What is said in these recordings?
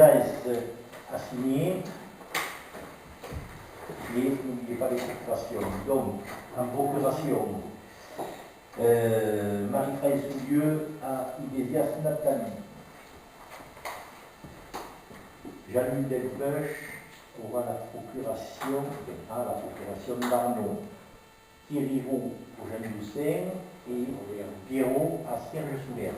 Surais a signé, mais n'oubliez pas les procurations. Donc, en procuration, Marie-Fraise Soulieu à Iglesias Nathalie. Jean-Luc Delpech aura la procuration d'Arnaud. Thierry Roux au Jean Toussaint et Pierrot à Serge-Soubert.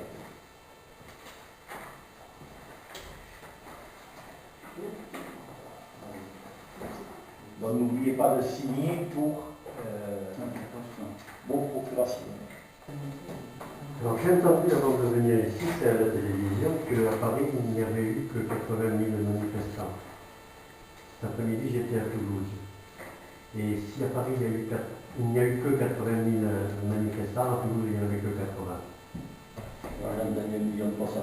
Donc n'oubliez pas de signer pour vos procurations. Alors j'ai entendu avant de venir ici, c'est à la télévision, qu'à Paris il n'y avait eu que 80 000 manifestants. Cet après-midi j'étais à Toulouse. Et si à Paris il n'y a eu que 80 000 manifestants, à Toulouse il n'y en avait que 80. Voilà, on donne 1 300 000.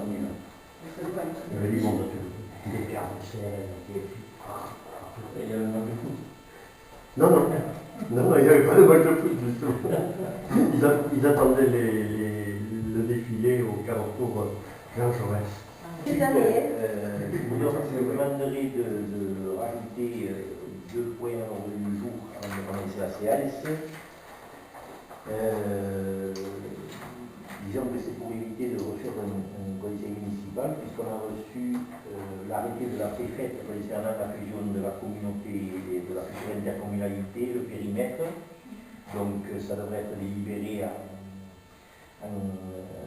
Il y avait du monde à Toulouse. Des caractères, des Et il y a le nom de foot. Non, il n'y avait pas de match de foot du tout. Ils attendaient le défilé au carrefour Jean Jaurès. Je vous demanderai de rajouter 2 points à l'ordre du jour avant de commencer la séance. Disons que c'est pour éviter de refaire un conseil municipal, puisqu'on a reçu l'arrêté de la préfète concernant la fusion de la communauté et de la future intercommunalité, le périmètre. Donc ça devrait être délibéré en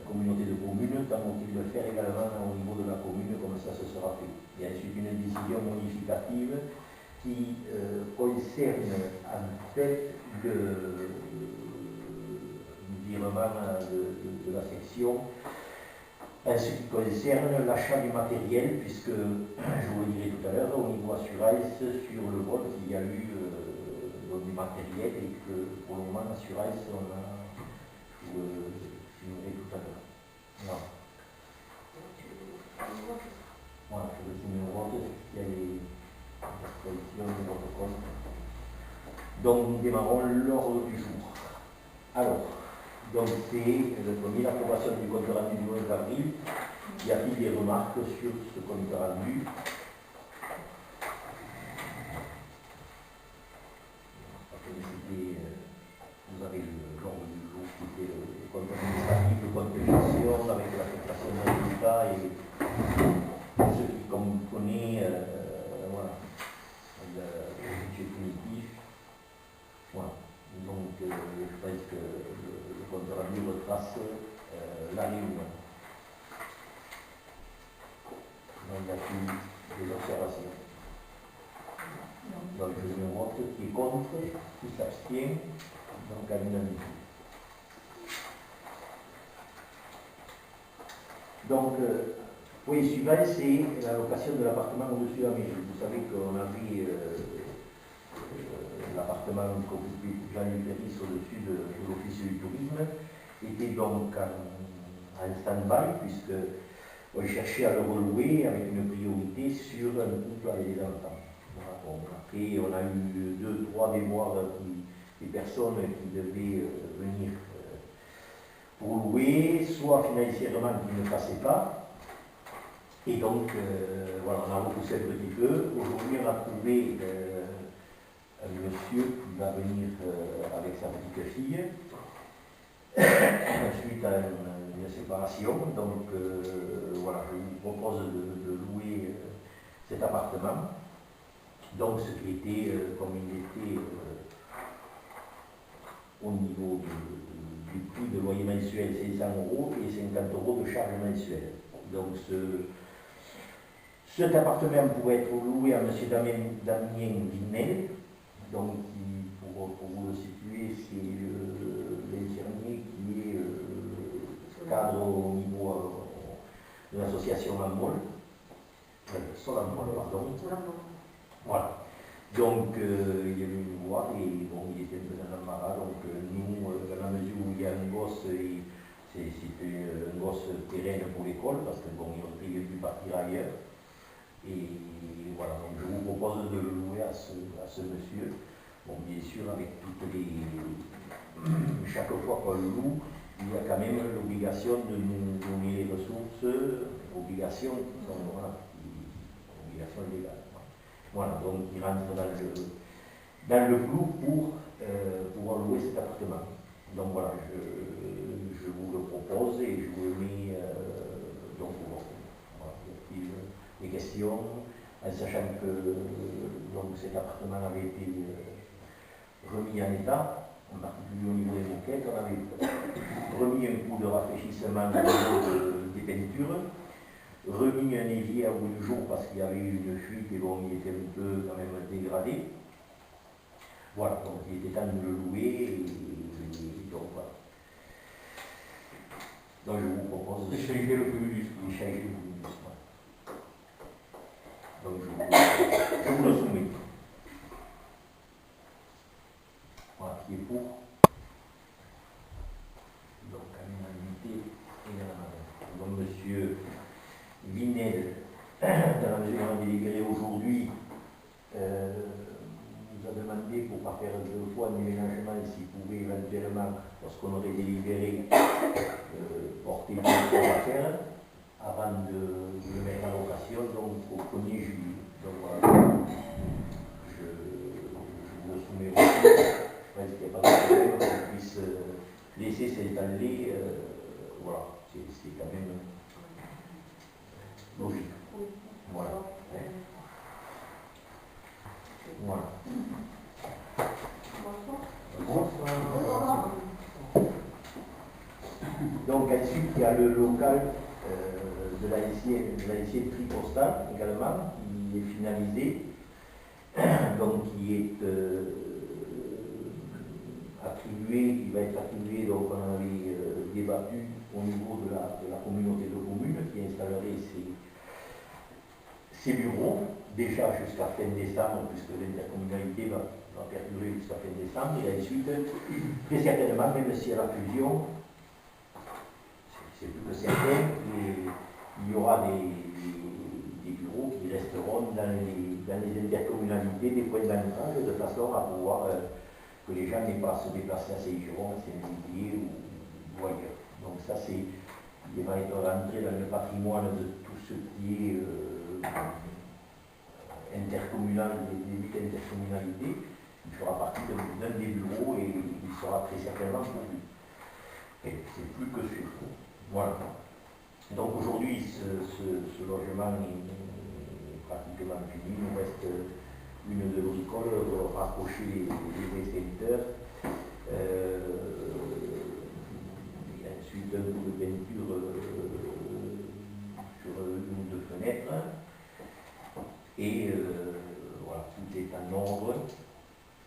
communauté de communes, tant qu'il le faire également au niveau de la commune, comme ça se sera fait. Il y a ensuite une décision modificative qui concerne en fait le virement de la section, en ce qui concerne l'achat du matériel, puisque, je vous le dirai tout à l'heure, au niveau assurance, sur le vote, il y a eu du matériel et que pour le moment, assurance, on a, je vous le dirai tout à l'heure. Non. Voilà, je le soumets au vote, il y a les dispositions de votre compte. Donc, nous démarrons l'ordre du jour. Alors, donc c'est le premier, l'approbation du compte rendu du 11 avril. Y a-t-il des remarques sur ce compte rendu? Vous avez l'ordre du jour qui était le compte administratif, le compte de gestion avec l'affectation des résultats et ce qui comprenait voilà, le budget punitif. Voilà. Donc je pense que le compte rendu retrace la réunion. Donc il n'y a plus des observations. Donc je me vote qui est contre, qui s'abstient, donc à l'unanimité. Donc, oui, suivant, c'est l'allocation de l'appartement au-dessus de la mairie. Vous savez qu'on avait l'appartement qu'occupait Jean-Luc Péris au-dessus de l'office du tourisme, était donc en stand-by, puisqu'on cherchait à le relouer avec une priorité sur un couple et des enfants. Voilà, bon, après, on a eu 2, 3 déboires des personnes qui devaient venir pour louer, soit financièrement qui ne passaient pas. Et donc, voilà, on a repoussé un petit peu. Aujourd'hui, on a trouvé un monsieur qui va venir avec sa petite fille suite à une séparation. Donc, voilà, je vous propose de louer cet appartement. Donc, ce qui était, comme il était au niveau du prix de loyer mensuel, 500 € et 50 € de charge mensuelle. Donc, cet appartement pourrait être loué à M. Damien Guinel. Donc, pour vous le situer, c'est l'infirmier qui est cadre au niveau de l'association Amol. Solamol, pardon. Voilà. Donc, il y avait une voie et bon, il était un peu dans l'embarras. Donc, nous, dans la mesure où il y a un gosse, c'était un gosse pérenne pour l'école, parce que bon, il aurait pu partir ailleurs. Et voilà, donc je vous propose de le louer à ce monsieur. Bon, bien sûr, avec toutes les. Chaque fois qu'on le loue, il y a quand même l'obligation de nous donner les ressources, obligations qui sont. Voilà, Voilà, donc il rentre dans le clou pour pouvoir louer cet appartement. Donc voilà, je vous le propose et je vous le mets donc aujourd'hui. Voilà, y a-t-il des questions, en sachant que donc, cet appartement avait été remis en état, en particulier au niveau des moquettes, on avait remis un coup de rafraîchissement au niveau des peintures, remis un évier à bout du jour parce qu'il y avait eu une fuite et bon, il était un peu quand même dégradé. Voilà, donc il était temps de le louer et donc voilà. Donc je vous propose de Échanger le communisme. échanger le communisme. Donc je vous le soumets. Voilà, qui est pour. Donc à l'unanimité et donc monsieur Vinel, dans la mesure où on a délibéré aujourd'hui, nous a demandé pour ne pas faire deux fois un déménagement s'il pouvait éventuellement, lorsqu'on aurait délibéré, porter deux affaires avant de le mettre en location, donc au 1er juillet. Donc voilà, je vous le soumets aussi. Je pense qu'il n'y a pas de problème qu'on puisse laisser s'étaler. Voilà, c'est quand même logique. Voilà. Voilà. Bonsoir. Donc ensuite, il y a le local de l'ancienne Tripostal également, qui est finalisé, donc qui est attribué, qui va être attribué, donc on avait débattu au niveau de la communauté de communes qui installerait ses bureaux, déjà jusqu'à fin décembre, puisque l'intercommunalité va perdurer jusqu'à fin décembre, et ensuite, très certainement, même si à la fusion, c'est plus que certain, il y aura des bureaux qui resteront dans les intercommunalités, des points d'ancrage, de façon à pouvoir que les gens n'aient pas à se déplacer à Saint-Giron, à Saint-Didier ou ailleurs. Donc ça, il va être rentré dans le patrimoine de tout ce qui est intercommunal, des 8 intercommunalités. Il fera partie d'un des bureaux et il sera très certainement pourvu. Et c'est plus que sûr. Voilà. Donc aujourd'hui, ce logement est pratiquement fini. Il nous reste une de bricole, rapprocher les extincteurs. Et ensuite un coup de peinture sur une ou deux fenêtres. Et voilà, tout est en ordre,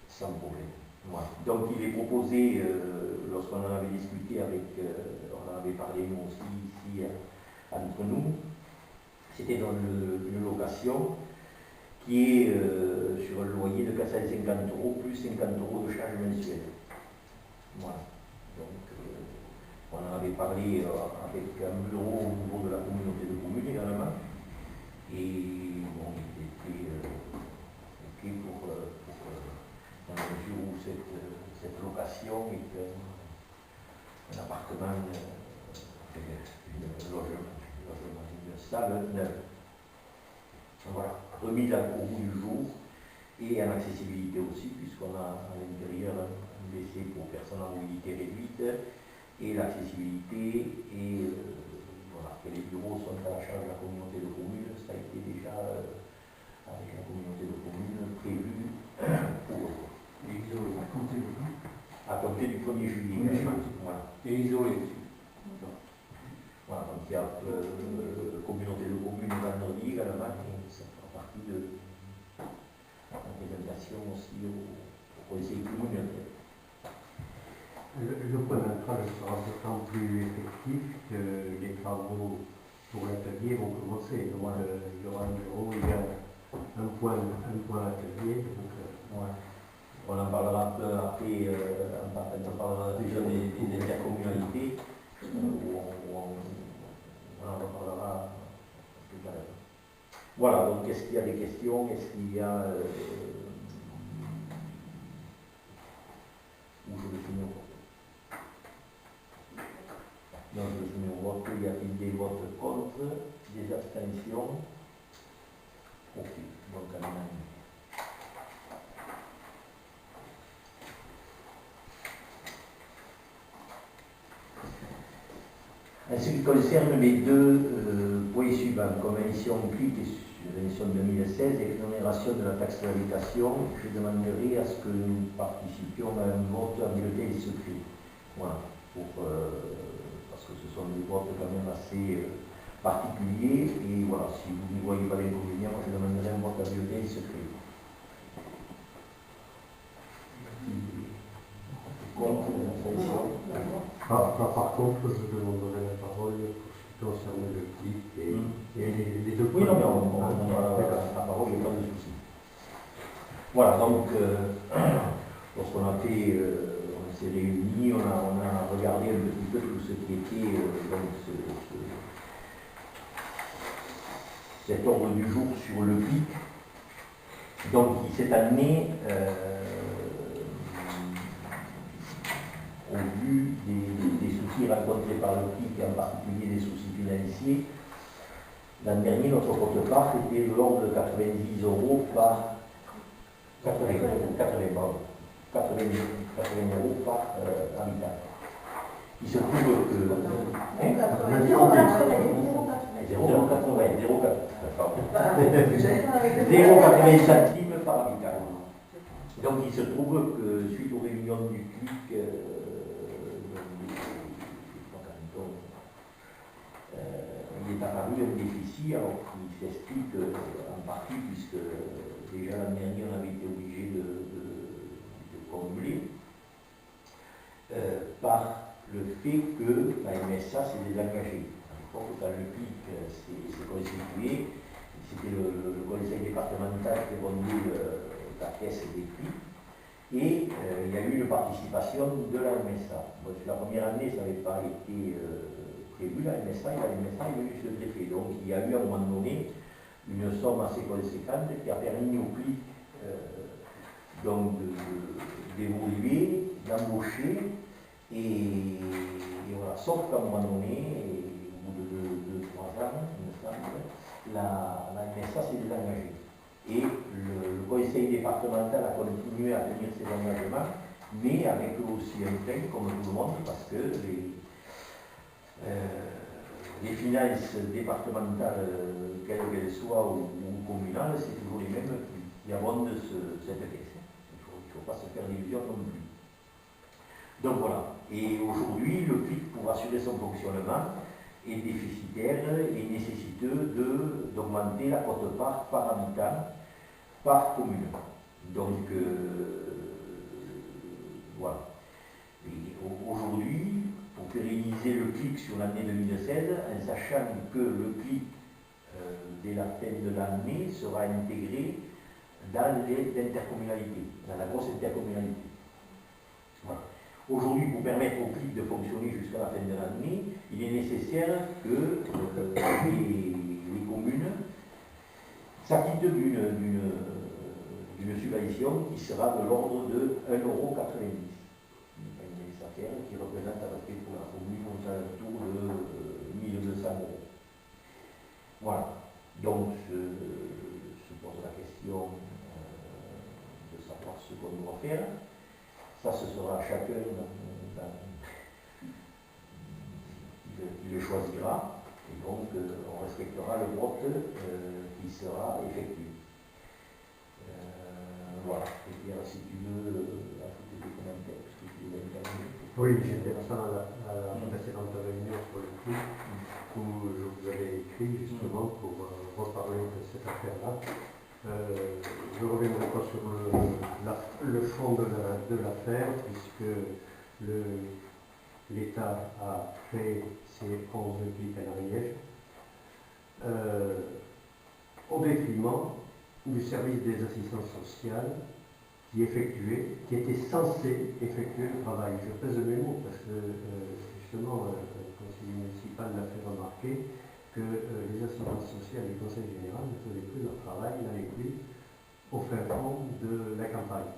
sans problème. Voilà. Donc il est proposé, lorsqu'on en avait discuté avec, on en avait parlé nous aussi ici entre nous, c'était dans une location qui est sur un loyer de 450 € plus 50 € de charge mensuelle. Voilà. Donc on en avait parlé avec un bureau au niveau de la communauté de communes également. Et bon, il était OK pour dans la mesure où cette location est un appartement, un logement, une salle neuve. Voilà, remise au bout du jour et en accessibilité aussi, puisqu'on a à l'intérieur un WC pour personnes en mobilité réduite et l'accessibilité et voilà, que les bureaux sont à la charge de la communauté de communes, ça a été déjà avec la communauté de communes prévu pour eux. Et isolé, À compter du 1er juillet. Voilà. Et isolé aussi. Voilà, donc il y a communauté de communes vendredi également, et ça fera partie de la présentation aussi au conseil communautaire. Le point d'entrée sera d'autant plus effectif que les travaux pour l'atelier vont commencer. Donc il y aura un bureau, il y a un point atelier. Donc, ouais. On en parlera un peu après, on parlera déjà des intercommunalités, où on en reparlera tout à l'heure. Voilà, donc est-ce qu'il y a des questions? Est-ce qu'il y a... où je le soumets au vote? Non, je le soumets au vote. Y a-t-il des votes contre? Des abstentions? Ok, donc à l'unanimité. En ce qui concerne les deux points suivants, convention CLIC et subvention 2016, exonération de la taxe d'habitation, je demanderai à ce que nous participions à un vote à bulletin secret. Voilà, parce que ce sont des votes quand même assez particuliers, et voilà, si vous n'y voyez pas l'inconvénient, je demanderai un vote à bulletin secret. Contre l'abstention. Par contre, je demanderai la parole pour ce qui concerne le clic et les deux Oui, non, mais on points. aura la parole, il n'y a pas de souci. Voilà, donc, lorsqu'on a fait, on s'est réunis, on a regardé un petit peu tout ce qui était donc cet ordre du jour sur le clic. Donc, qui cette année, au vu des soucis rencontrés par le clic, et en particulier des soucis financiers, l'an dernier, notre quote-part était de l'ordre de 90 euros par 80 euros par habitant. Il se trouve que 0,80 centimes par habitant. Donc il se trouve que suite aux réunions du CLIC, il est apparu un déficit, alors qui s'explique en partie puisque déjà l'année dernière on avait été obligé de combler par le fait que la MSA s'est désengagée. Quand le CLIC s'est constitué, c'était le conseil départemental qui rendait la caisse des CLIC, et il y a eu une participation de la MSA. Bon, sur la première année, ça n'avait pas été prévu, la MSA, et la MSA est venue se greffer. Donc il y a eu à un moment donné une somme assez conséquente qui a permis au CLIC d'évoluer, d'embaucher, et voilà. Sauf qu'à un moment donné, au bout de 2-3 ans, il me semble, la MSA s'est désengagée. Et le conseil départemental a continué à tenir ses engagements, mais avec aussi un frein, comme tout le monde, parce que les finances départementales, quelles qu'elles soient, ou communales, c'est toujours les mêmes qui abondent cette caisse. Il ne faut pas se faire d'illusions non plus. Donc voilà. Et aujourd'hui, le CLIC, pour assurer son fonctionnement, est déficitaire et nécessiteux d'augmenter la quote-part par habitant, par commune. Donc, voilà. Et aujourd'hui, pour pérenniser le CLIC sur l'année 2016, en sachant que le CLIC, dès la fin de l'année, sera intégré dans l'intercommunalité, dans la grosse intercommunalité. Voilà. Aujourd'hui, pour permettre au CLIC de fonctionner jusqu'à la fin de l'année, il est nécessaire que les communes s'acquittent d'une subvention qui sera de l'ordre de 1,90 €. Qui représente à peu près pour la commune autour de 1200 €. Voilà. Donc, se pose la question de savoir ce qu'on doit faire. Ça, ce sera chacun qui le choisira. Et donc, on respectera le vote qui sera effectué. Voilà. Et Pierre, si tu veux ajouter des commentaires, parce que tu veux intervenir. Oui, j'étais absent à la précédente réunion sur le CLIC, où je vous avais écrit justement pour reparler de cette affaire-là. Je ne reviendrai pas sur le fond de l'affaire, puisque l'État a fait ses 11 clics en Ariège, au détriment du service des assistances sociales qui était censé effectuer le travail. Je pèse mes mots parce que justement le conseil municipal l'a fait remarquer que les assistances sociales et le conseil général ne faisaient plus leur travail, n'allaient plus au fin fond de la campagne.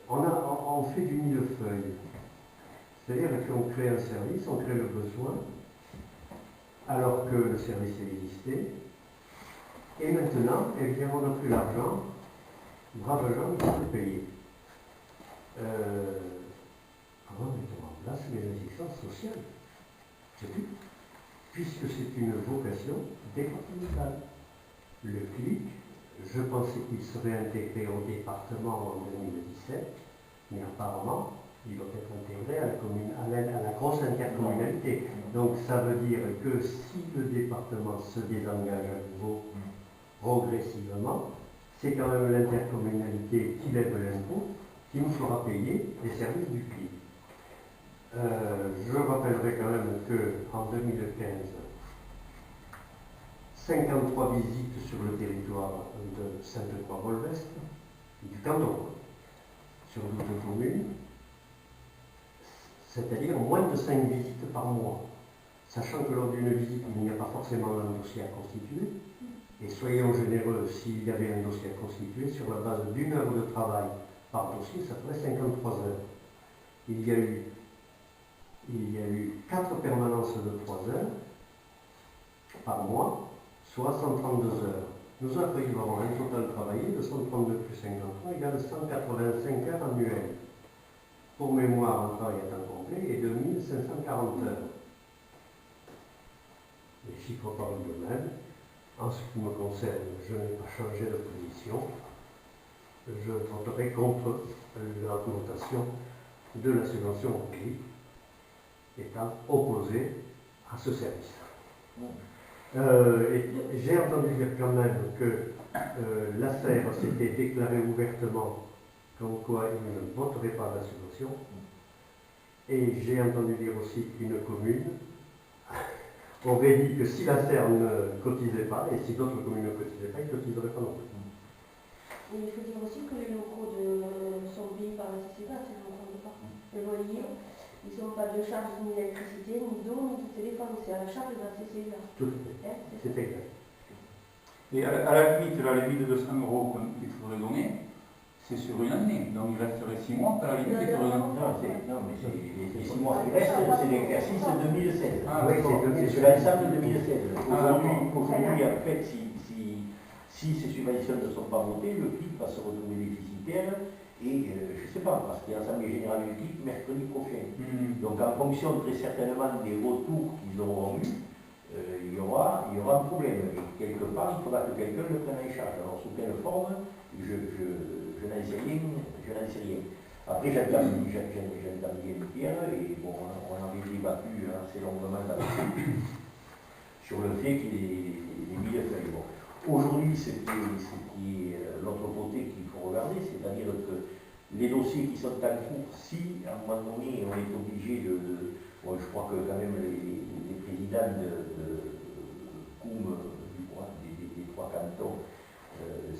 On fait du millefeuille, c'est-à-dire qu'on crée un service, on crée le besoin, alors que le service existait, et maintenant, eh bien, on n'a plus l'argent, braves gens, il faut le payer. Comment mettons en place les assistances sociales? C'est tout. Puisque c'est une vocation départementale. Le CLIC, je pensais qu'il serait intégré au département en 2017, mais apparemment, il doit être intégré à la grosse intercommunalité. Donc ça veut dire que si le département se désengage à nouveau progressivement, c'est quand même l'intercommunalité qui lève l'impôt qui nous fera payer les services du CLIC. Je rappellerai quand même qu'en 2015, 53 visites sur le territoire de Sainte-Croix-Volvestre, du canton, sur 12 communes, c'est-à-dire moins de 5 visites par mois. Sachant que lors d'une visite, il n'y a pas forcément un dossier à constituer, et soyons généreux, s'il y avait un dossier à constituer, sur la base d'1 heure de travail par dossier, ça ferait 53 heures. Il y a eu 4 permanences de 3 heures par mois, soit 132 heures. Nous avons un total travaillé de 132 plus 53 égale 185 heures annuelles. Pour mémoire, un travail à temps complet est de 1540 heures. Les chiffres parlent d'eux-mêmes. En ce qui me concerne, je n'ai pas changé de position. Je voterai contre l'augmentation de la subvention au CLIC, étant opposé à ce service. J'ai entendu dire quand même que l'ACER s'était déclaré ouvertement comme quoi il ne voterait pas la subvention. Et j'ai entendu dire aussi qu'une commune aurait dit que si l'ACER ne cotisait pas, et si d'autres communes ne cotisaient pas, ils ne cotiseraient pas non plus. Il faut dire aussi que les locaux sont payés par la CCPA, si je ne me trompe pas. Le loyer, ils n'ont pas de charge ni d'électricité, ni d'eau, ni de téléphone, c'est à la charge de la CCPA. Tout à fait. C'est exact. Et à la limite, la limite de 200 € qu'il faudrait donner, c'est sur une année. Donc il resterait 6 mois, à la limite, il faudrait donner. Non, mais les 6 mois qui restent, c'est l'exercice 2016. Ah, oui, c'est sur l'ensemble 2016. Aujourd'hui, en fait, si ces subventions ne sont pas votées, le CLIC va se retrouver déficitaire et je ne sais pas, parce qu'il y a l'Assemblée générale du CLIC mercredi prochain. Donc en fonction très certainement des retours qu'ils auront eus, il y aura un problème. Et quelque part, il faudra que quelqu'un le prenne en charge. Alors sous quelle forme, je n'en sais rien. Après, j'entends bien Pierre, et bon, on avait débattu assez longuement sur le fait qu'il ait mis le feuille. Bon. Aujourd'hui, ce qui est l'autre côté qu'il faut regarder, c'est-à-dire que les dossiers qui sont en cours, si à un moment donné on est obligé bon, je crois que quand même les présidents de COUM, des 3 cantons,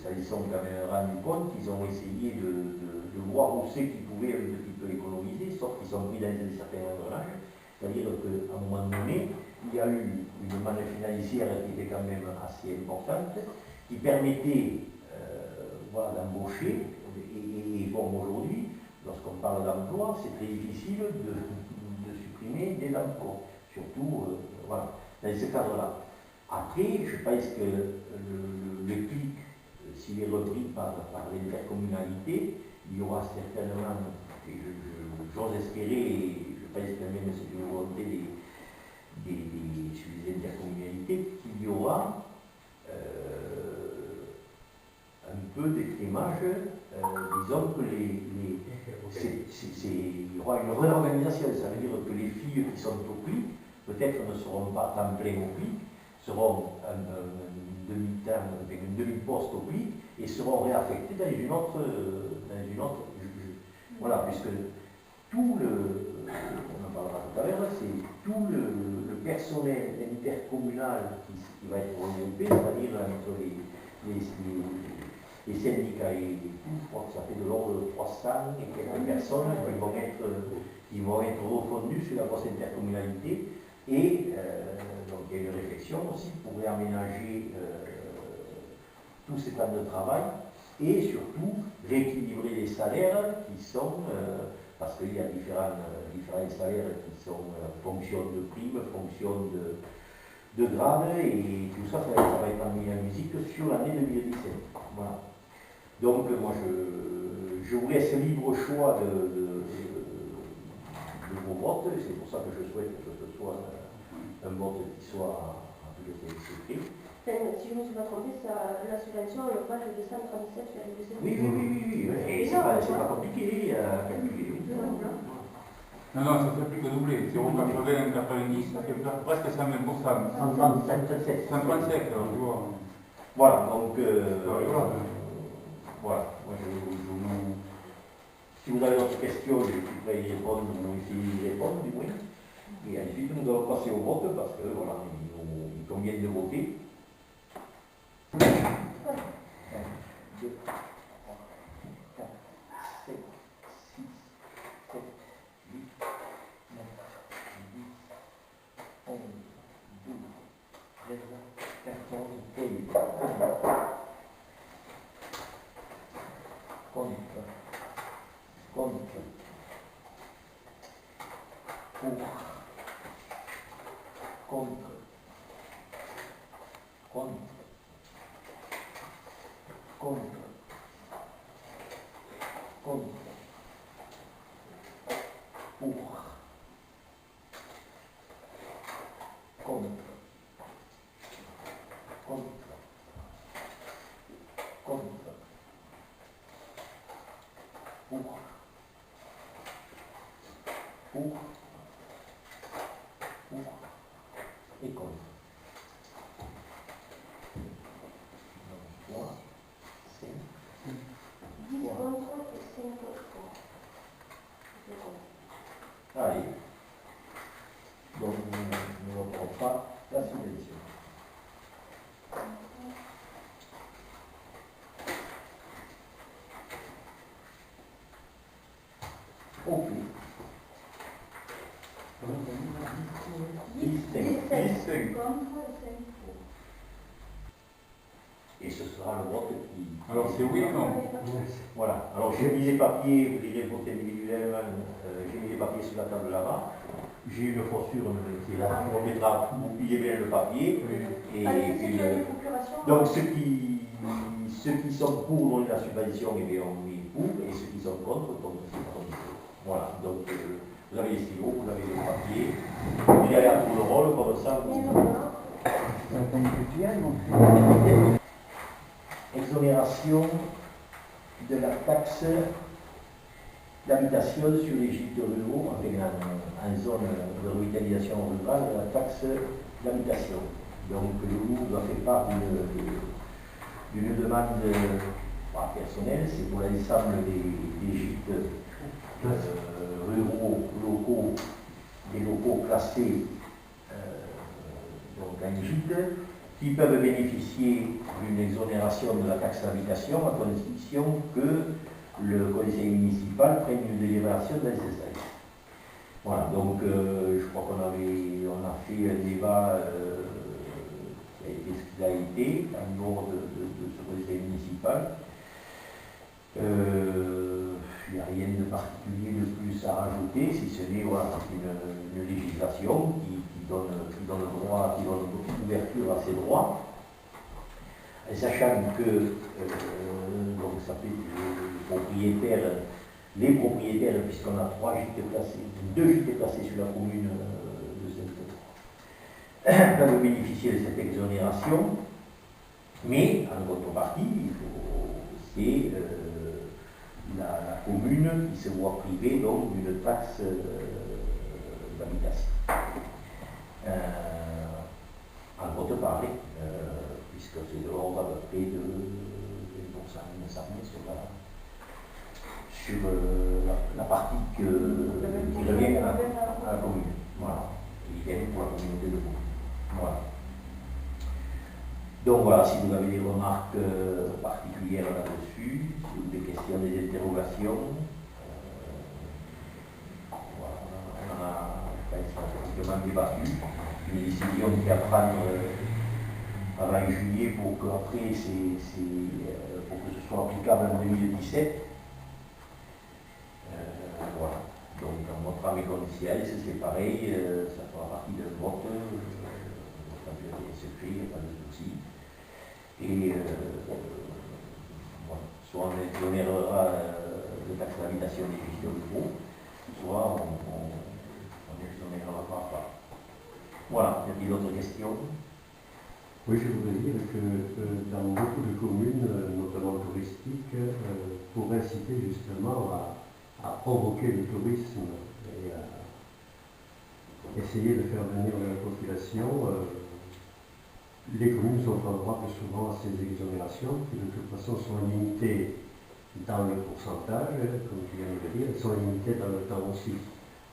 ça ils sont quand même rendus compte qu'ils ont essayé de voir où c'est qu'ils pouvaient un petit peu économiser, sauf qu'ils sont pris dans un certain engrenage. C'est-à-dire qu'à un moment donné, il y a eu une manne financière qui était quand même assez importante, qui permettait d'embaucher. Et bon, aujourd'hui, lorsqu'on parle d'emploi, c'est très difficile de supprimer des emplois, surtout dans ce cadre-là. Après, je pense que le CLIC, s'il est repris par l'intercommunalité, il y aura certainement, et j'ose espérer, et je pense que même c'est une volonté des intercommunalités, qu'il y aura un peu d'écrémage, disons que il y aura une réorganisation, ça veut dire que les filles qui sont au CLIC, peut-être ne seront pas temps plein au CLIC, seront un demi-poste au CLIC et seront réaffectés dans une autre voilà, puisque tout on en parlera tout à l'heure, c'est tout le personnel intercommunal qui va être regroupé, c'est-à-dire entre les syndicats et tout, je crois que ça fait de l'ordre de 300 et quelques personnes qui vont être refondues sur la grosse intercommunalité. Et donc il y a une réflexion aussi pour réaménager tous ces temps de travail et surtout rééquilibrer les salaires qui sont, parce qu'il y a différents salaires qui sont fonction de primes, fonction de grades, et tout ça, ça va être mis en musique sur l'année 2017. Voilà. Donc moi je vous laisse libre choix de vos votes, c'est pour ça que je souhaite que ce soit un vote qui soit en tout cas secret. Si je ne me suis pas trompée, la subvention, le page est de 137,7. Oui, oui, oui, oui, oui. Et c'est pas compliqué à calculer. Non, non, ça fait plus que doubler. 0,80, 90, ça fait presque 120%. 137. 137, alors tu vois. Voilà, donc voilà. Moi, si vous avez d'autres questions, je suis prêt à y répondre ou essayer d'y répondre du moins. Et ensuite, nous allons passer au vote parce que voilà, il convient de voter. 1, 2, 3, 4, 5, 6, 7, 8, 9, 10, 11, 12, 13, 14, 15. Contre. Pour. Contre. Et contre. 3, 5, 10 contre et 5 pour. Allez. Donc, nous ne voterons pas la subvention. Ok. 10 contre et 5 pour. Et ce sera le vote qui... Alors c'est oui ou non? Voilà. Alors j'ai mis les papiers, vous direz voter individuellement, j'ai mis les papiers sur la table là-bas. J'ai une fossure qui est là, on mettra, vous pliez bien le papier. Et puis, donc ceux qui sont pour donner la subvention, eh bien, on met pour, et ceux qui sont contre. Voilà. Donc vous avez les stylos, vous avez les papiers, vous allez à tout le rôle, comme ça. Exonération de la taxe d'habitation sur les gîtes ruraux, en zone de revitalisation rurale, la taxe d'habitation. Donc le groupe doit faire part d'une demande personnelle, c'est pour l'ensemble des gîtes ruraux, locaux, des locaux classés donc en gîte, qui peuvent bénéficier d'une exonération de la taxe d'habitation à condition que le conseil municipal prenne une délibération dans ce sens. Voilà, donc je crois qu'on a fait un débat qui a été ce qu'il a été en dehors de ce conseil municipal. Il n'y a rien de particulier de plus à rajouter, si ce n'est voilà, une législation qui donne le droit, qui donne beaucoup d'ouverture à ces droits, sachant que donc ça fait les propriétaires, puisqu'on a 2 gîtes placés sur la commune de Saint-Claude, peuvent bénéficier de cette exonération, mais en contrepartie, c'est la commune qui se voit privée donc d'une taxe d'habitation. En contrepartie, puisque c'est de l'ordre à peu près de 20% sur la partie qui revient à la commune. Voilà. Qui vient pour la communauté de Pau. Voilà. Donc voilà, si vous avez des remarques particulières là-dessus, si vous avez des questions, des interrogations, voilà, on a pratiquement débattu une décision qui à prendre avant juillet pour qu'après, pour que ce soit applicable en 2017. Voilà. Donc dans notre âme et conscience, c'est pareil, ça fera partie d'un vote, secret, il n'y a pas de souci. Et voilà, soit on exonérera de taxe d'habitation des gîtes ruraux, soit on n'exonérera pas. Voilà, y a-t-il d'autres questions? Oui, je voudrais dire que dans beaucoup de communes, notamment touristiques, pour inciter justement à provoquer le tourisme et à essayer de faire venir de la population, les communes sont favorables souvent à ces exonérations qui de toute façon sont limitées dans le pourcentage, comme tu viens de le dire, elles sont limitées dans le temps aussi.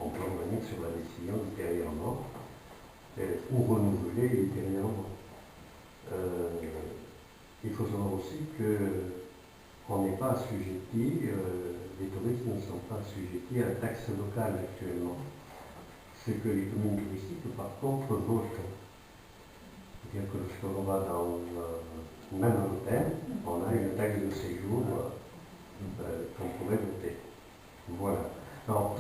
On peut revenir sur la décision ultérieurement ou renouveler ultérieurement. Il faut savoir aussi qu'on n'est pas assujetti, les touristes ne sont pas assujettis à la taxe locale actuellement. Ce que les communes touristiques, par contre, votent. C'est-à-dire que lorsqu'on va dans même un hôtel, on a une taxe de séjour qu'on pourrait voter. Voilà. Alors,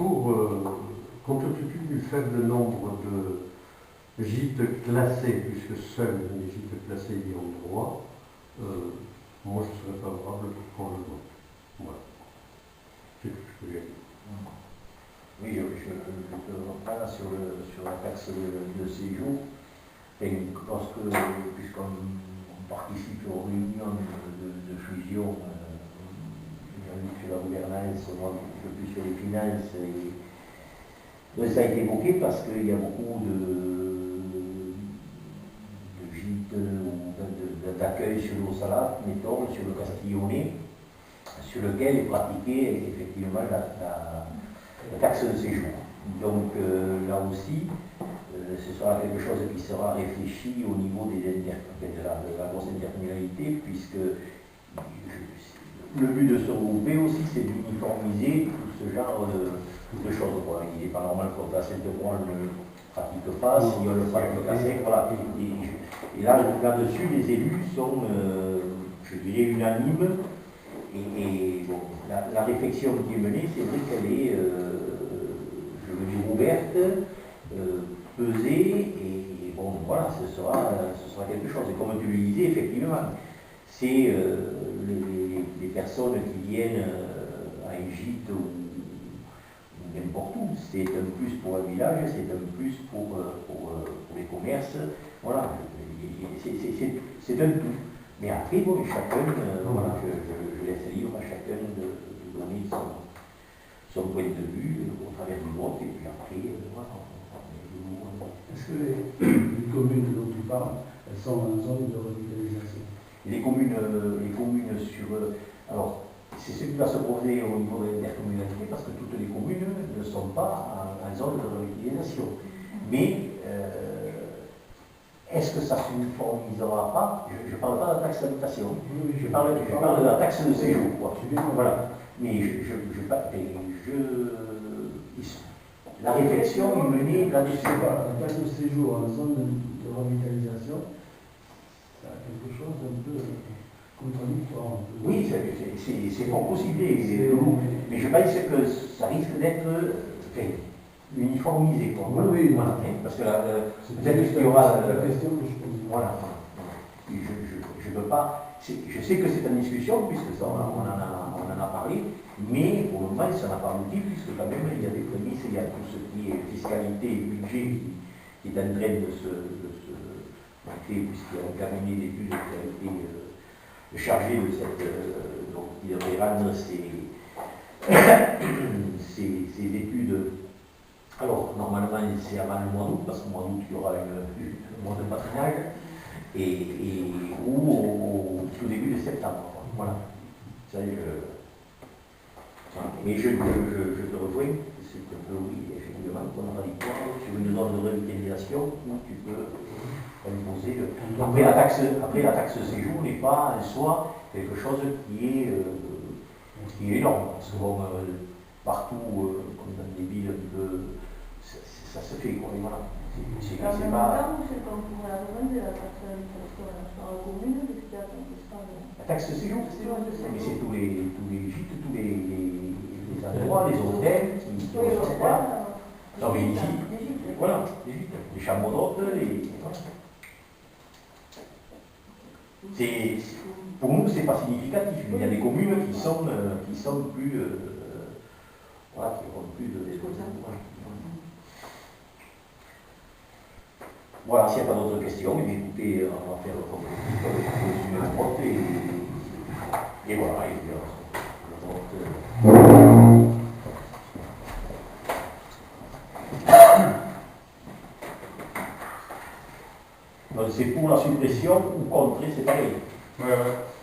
compte tenu du faible nombre de gîtes classés, puisque seuls les gîtes classés y ont droit, moi je serais favorable pour qu'on le vote. Voilà. C'est tout ce que j'ai dit. Oui, je te reprends sur la taxe de séjour. Et puisqu'on participe aux réunions de fusion, sur la gouvernance, moi un peu plus sur les finances, donc ça a été évoqué parce qu'il y a beaucoup de gîtes ou d'accueil sur l'eau salade, mettons, sur le Castillonnais, sur lequel est pratiquée effectivement la taxe de séjour. Donc là aussi, ce sera quelque chose qui sera réfléchi au niveau de la grosse intercommunalité, puisque le but de se regrouper aussi, c'est d'uniformiser tout ce genre de choses. Quoi. Il n'est pas normal qu'on fasse cette point, on ne le pratique pas, si on le pratique assez, voilà. Et là-dessus, les élus sont, je dirais, unanimes. Et bon, la réflexion qui est menée, c'est vrai qu'elle est, je veux dire, ouverte, pesée, et bon, voilà, ce sera quelque chose. Et comme tu le disais, effectivement, c'est les personnes qui viennent à un gîte ou n'importe où, c'est un plus pour un village, c'est un plus pour les commerces, voilà, c'est un tout. Mais après, bon, chacun, voilà, je laisse libre à chacun de donner son point de vue au travers du vote, et puis après, voilà. Est-ce que les communes dont tu parles, elles sont en zone de revitalisation? Les communes sur... alors, c'est ce qui va se poser au niveau de l'intercommunalité, parce que toutes les communes ne sont pas en zone de revitalisation. Mais est-ce que ça ne s'uniformisera pas? Je ne parle pas de la taxe d'habitation, je parle de la taxe de séjour. Quoi. Voilà. Mais la réflexion est menée là-dessus. La taxe de séjour en zone de revitalisation, c'est quelque chose d'un peu contradictoire. Oui, c'est pas possible. Mais je pense que ça risque d'être uniformisé. Quoi. Oui, voilà. Parce que peut-être qu'il y aura la question que je pose. Voilà. Je veux pas. Je sais que c'est une discussion, puisque ça, on en a parlé, mais pour le moment, ça n'a pas abouti, puisque quand même, il y a des prémices, il y a tout ce qui est fiscalité et budget qui est en train de se monter, puisqu'il y a un cabinet d'études qui a été chargé de cette. Donc, il devrait rendre ces études. Alors, normalement, c'est avant le mois d'août, parce qu'au mois d'août, il y aura un mois de patronage, ou au tout début de septembre. Voilà. Ça, mais je te rejoins, c'est un peu, oui, effectivement, contradictoire sur une zone de revitalisation où tu peux imposer. Après, la taxe de séjour n'est pas en soi quelque chose qui est énorme, parce que bon, partout, comme dans des villes un peu. Ça se fait, quoi, et voilà. C'est pas... La taxe de séjour, mais c'est tous les gîtes, tous les endroits, les hôtels, voilà. Non, mais les gîtes, voilà, les chambres d'hôtes, voilà. Pour nous, c'est pas significatif, mais il y a des communes qui sont plus, voilà, qui ont plus de... Voilà, s'il n'y a pas d'autres questions, eh bien, écoutez, on va faire comme je me porte et voilà, et puis, donc c'est pour la suppression ou contre, c'est pareil.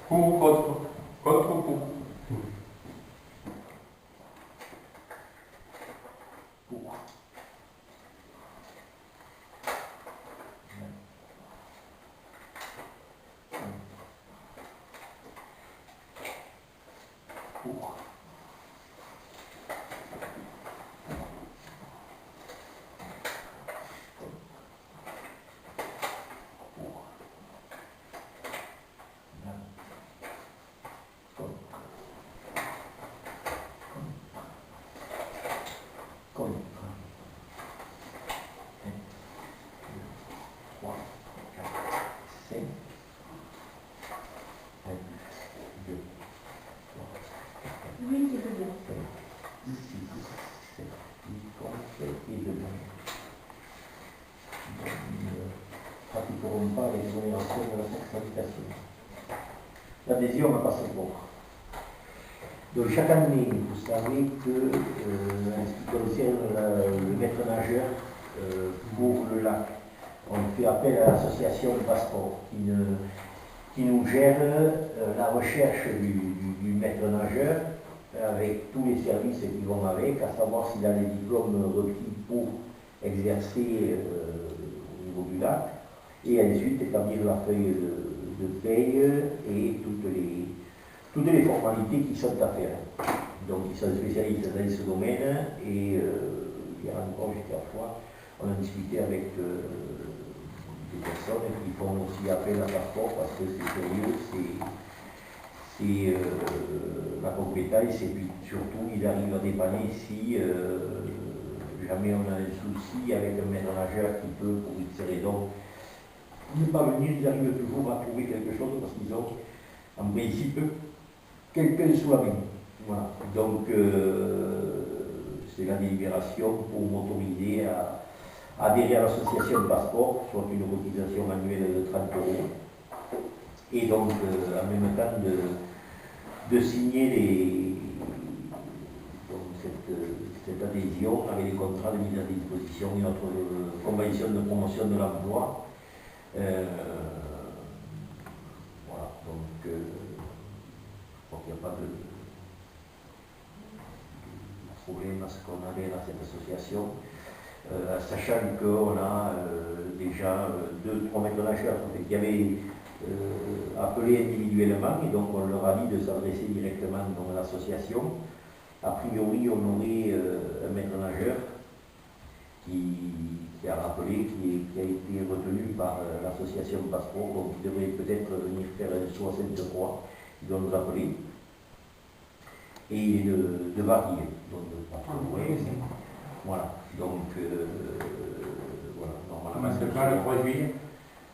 Pour, contre, pour. Pour. Pratiqueront pas l'exonération de la taxe d'habitation. L'adhésion à passeport. Donc chaque année, vous savez que en ce qui concerne le maître nageur pour le lac, on fait appel à l'association de passeport qui nous gère la recherche du maître nageur avec tous les services qui vont avec, à savoir s'il a les diplômes requis pour exercer au niveau du lac, et ensuite établir la feuille de paye et toutes les formalités qui sont à faire. Donc ils sont spécialistes dans ce domaine et il y a encore jusqu'à fois, on a discuté avec des personnes qui font aussi appel à passeport parce que c'est sérieux, c'est la compétence et puis surtout ils arrivent à dépanner si jamais on a un souci avec un maître nageur qui peut pour X raisons ne pas venir, ils arrivent toujours à trouver quelque chose parce qu'ils ont en principe quelqu'un sous la main. Voilà. Donc c'est la délibération pour m'autoriser à adhérer à l'association de passeport, soit une cotisation annuelle de 30 €, et donc en même temps de signer cette adhésion avec les contrats de mise à disposition et notre convention de promotion de l'emploi. Voilà, donc je crois qu'il n'y a pas de problème à ce qu'on adhère à cette association, sachant qu'on a déjà 2-3 maîtres nageurs qui avaient appelé individuellement et donc on leur a dit de s'adresser directement dans l'association. A priori, on aurait un maître nageur qui a rappelé, qui a été retenu par l'association Passeport, donc il devrait peut-être venir faire un saut à Sainte-Croix, ils doivent nous appeler. Et il est de Varier, donc pas trop loin. Voilà, donc voilà, normalement. C'est pas le 3 juillet.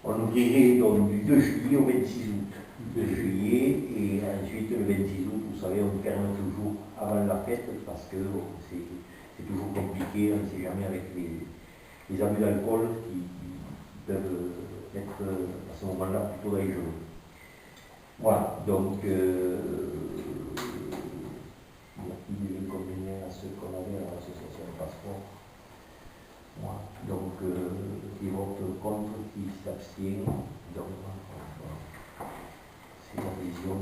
On ouvrirait donc du 2 juillet au 26 août. 2 juillet et ensuite le 26 août, vous savez, on ferme toujours avant la fête parce que c'est toujours compliqué, on ne sait jamais avec les abus d'alcool qui peuvent être à ce moment-là plutôt dangereux. Voilà, donc il n'y a plus d'inconvénients à ce qu'on avait à l'association de passeport. Voilà, donc qui vote contre, qui s'abstient, donc voilà. C'est l'adhésion.